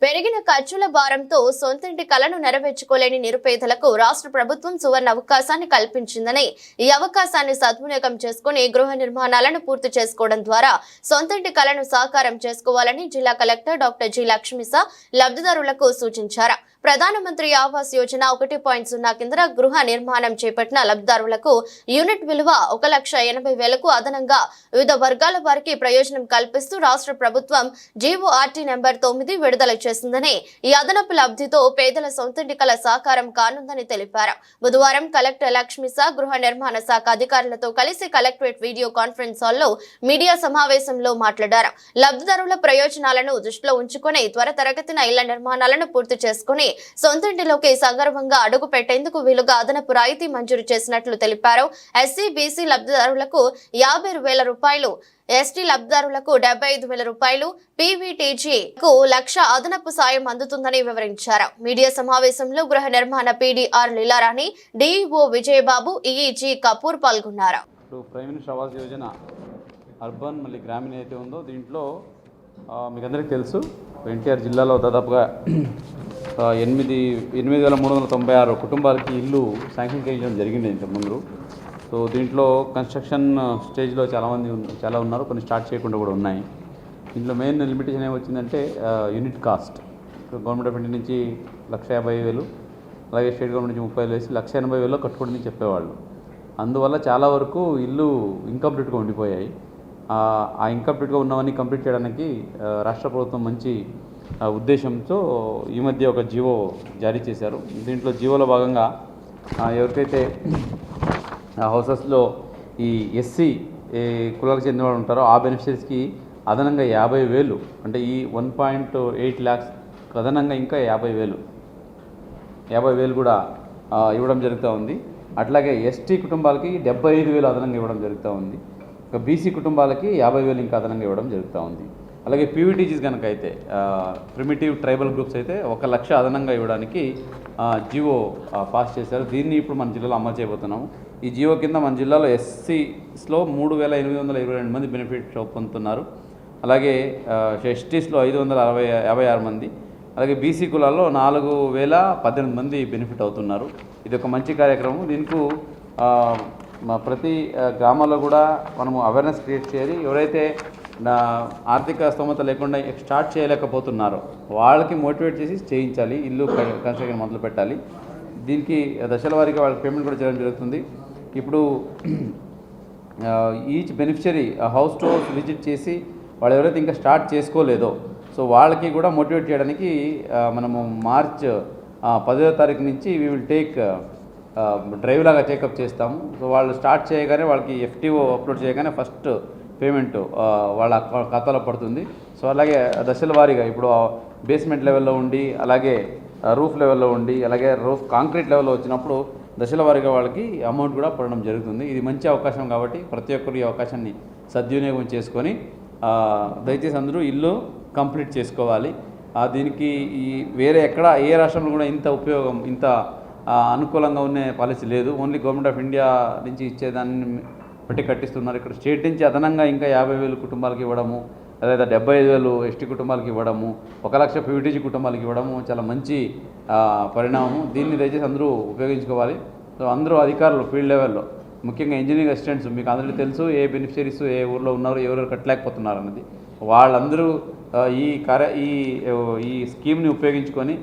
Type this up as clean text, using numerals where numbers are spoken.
పెరిగిన ఖర్చుల భారంతో సొంతింటి కలను నెరవేర్చుకోలేని నిరుపేదలకు రాష్ట్ర ప్రభుత్వం సువర్ణ అవకాశాన్ని కల్పించిందని, ఈ అవకాశాన్ని సద్వినియోగం చేసుకుని గృహ నిర్మాణాలను పూర్తి చేసుకోవడం ద్వారా సొంతింటి కలను సాకారం చేసుకోవాలని జిల్లా కలెక్టర్ డాక్టర్ జి లక్ష్మీసా లబ్ధిదారులకు సూచించారు. ప్రధానమంత్రి ఆవాస్ యోజన 1.0 కింద గృహ నిర్మాణం చేపట్టిన లబ్ధిదారులకు యూనిట్ విలువ 1,80,000కు అదనంగా వివిధ వర్గాల వారికి ప్రయోజనం కల్పిస్తూ రాష్ట్ర ప్రభుత్వం జీవోఆర్టీ నెంబర్ 9 విడుదల చేసిందని, ఈ అదనపు లబ్ధితో పేదల సొంతింటి కల సాకారం కానుందని తెలిపారు. బుధవారం కలెక్టర్ లక్ష్మీసా గృహ నిర్మాణ శాఖ అధికారులతో కలిసి కలెక్టరేట్ వీడియో కాన్ఫరెన్స్ హాల్లో మీడియా సమావేశంలో మాట్లాడారు. లబ్ధిదారుల ప్రయోజనాలను దృష్టిలో ఉంచుకుని త్వరితగతిన ఇళ్ల నిర్మాణాలను పూర్తి చేసుకుని సొంతింటిలోకి సగర్వంగా అడుగు పెట్టేందుకు వీలుగా అదనపు రాయితీ మంజూరు చేసినట్లు తెలిపారు. ఎస్సీ, బీసీ లబ్ధిదారులకు 50,000 రూపాయలు, ఎస్టీ లబ్ధిదారులకు 75,000 రూపాయలు, పీవీటీజీకు 1,00,000 అదనపు సాయం అందుతుందని వివరించారు. మీడియా సమావేశంలో గృహ నిర్మాణ PDR Leelarani, DEO Vijayababu, EEG Kapoor పాల్గొన్నారు. Prime minister Awas Yojana urban మళ్ళీ గ్రామీణ అయితే ఉందో దీంట్లో మీకు అందరికీ తెలుసు ఎన్టీఆర్ జిల్లాలో దాదాపుగా 8,396 కుటుంబాలకి ఇల్లు శాంక్షన్ చేయడం జరిగింది ఇంతకుముందు. సో దీంట్లో కన్స్ట్రక్షన్ స్టేజ్లో చాలా ఉన్నారు, కొన్ని స్టార్ట్ చేయకుండా కూడా ఉన్నాయి. దీంట్లో మెయిన్ లిమిటేషన్ ఏమొచ్చిందంటే unit cost. Government of India నుంచి 1,50,000, అలాగే స్టేట్ గవర్నమెంట్ నుంచి 30,000 వేసి 1,80,000 కట్టుకోవడం చెప్పేవాళ్ళు. అందువల్ల చాలా వరకు ఇల్లు ఇన్కంప్లీట్గా ఉండిపోయాయి. ఆ ఇన్కంప్లీట్గా ఉన్నవన్నీ కంప్లీట్ చేయడానికి రాష్ట్ర ప్రభుత్వం మంచి ఉద్దేశంతో ఈ మధ్య ఒక జీవో జారీ చేశారు. దీంట్లో జీవోలో భాగంగా ఎవరికైతే హౌసెస్లో ఈ ఎస్సీ కులాలకు చెందిన వాళ్ళు ఉంటారో ఆ బెనిఫిషరీస్కి అదనంగా 50,000, అంటే ఈ 1.8 lakhs అదనంగా ఇంకా 50,000 కూడా ఇవ్వడం జరుగుతూ ఉంది. అట్లాగే ఎస్టీ కుటుంబాలకి 75,000 అదనంగా ఇవ్వడం జరుగుతూ ఉంది. ఇక బీసీ కుటుంబాలకి 50,000 ఇంకా అదనంగా ఇవ్వడం జరుగుతూ ఉంది. అలాగే పీవీటీజీస్ కనుక అయితే ప్రిమిటివ్ ట్రైబల్ గ్రూప్స్ అయితే 1,00,000 అదనంగా ఇవ్వడానికి జీవో పాస్ చేశారు. దీన్ని ఇప్పుడు మన జిల్లాలో అమలు చేయబోతున్నాము. ఈ జీవో కింద మన జిల్లాలో ఎస్సీస్లో 3,822 మంది బెనిఫిట్ పొందుతున్నారు. అలాగే ఎస్టీస్లో 556 మంది, అలాగే బీసీ కులాల్లో 4,018 మంది బెనిఫిట్ అవుతున్నారు. ఇది ఒక మంచి కార్యక్రమం. దీనికి ప్రతి గ్రామాల్లో కూడా మనము అవేర్నెస్ క్రియేట్ చేయాలి. ఎవరైతే ఆర్థిక స్తోమత లేకుండా స్టార్ట్ చేయలేకపోతున్నారో వాళ్ళకి మోటివేట్ చేసి చేయించాలి, ఇల్లు కన్స్ట్రక్షన్ మొదలు పెట్టాలి. దీనికి దశల వారీగా వాళ్ళకి పేమెంట్ కూడా చేయడం జరుగుతుంది. ఇప్పుడు each beneficiary house to house visit చేసి వాళ్ళు ఎవరైతే ఇంకా స్టార్ట్ చేసుకోలేదో సో వాళ్ళకి కూడా మోటివేట్ చేయడానికి మనము మార్చ్ 10వ తారీఖు నుంచి వీ విల్ టేక్ డ్రైవ్ లాగా టేకప్ చేస్తాము. సో వాళ్ళు స్టార్ట్ చేయగానే వాళ్ళకి ఎఫ్టీఓ అప్లోడ్ చేయగానే ఫస్ట్ పేమెంట్ వాళ్ళ ఖాతాలో పడుతుంది. సో అలాగే దశల వారీగా ఇప్పుడు బేస్మెంట్ లెవెల్లో ఉండి, అలాగే రూఫ్ లెవెల్లో ఉండి, అలాగే రూఫ్ కాంక్రీట్ లెవెల్లో వచ్చినప్పుడు దశల వారీగా వాళ్ళకి అమౌంట్ కూడా పడడం జరుగుతుంది. ఇది మంచి అవకాశం కాబట్టి ప్రతి ఒక్కరు ఈ అవకాశాన్ని సద్వినియోగం చేసుకొని దయచేసి అందరూ ఇల్లు కంప్లీట్ చేసుకోవాలి. దీనికి ఈ వేరే ఎక్కడ ఏ రాష్ట్రంలో కూడా ఇంత ఉపయోగం, ఇంత అనుకూలంగా ఉన్న పాలసీ లేదు. ఓన్లీ గవర్నమెంట్ ఆఫ్ ఇండియా నుంచి ఇచ్చేదాన్ని బట్టి కట్టిస్తున్నారు. ఇక్కడ స్టేట్ నుంచి అదనంగా ఇంకా 50,000 కుటుంబాలకు ఇవ్వడము, లేదా 75,000 ఎస్టీ కుటుంబాలకు ఇవ్వడము, 1,00,000 పీవీటీజీ కుటుంబాలకు ఇవ్వడము చాలా మంచి పరిణామం. దీన్ని దయచేసి అందరూ ఉపయోగించుకోవాలి. సో అందరూ అధికారులు ఫీల్డ్ లెవెల్లో, ముఖ్యంగా ఇంజనీరింగ్ అసిస్టెంట్స్, మీకు అందరికీ తెలుసు ఏ బెనిఫిషరీస్ ఏ ఊర్లో ఉన్నారు, ఎవరెవరు కట్టలేకపోతున్నారు అన్నది. వాళ్ళందరూ ఈ స్కీమ్ని ఉపయోగించుకొని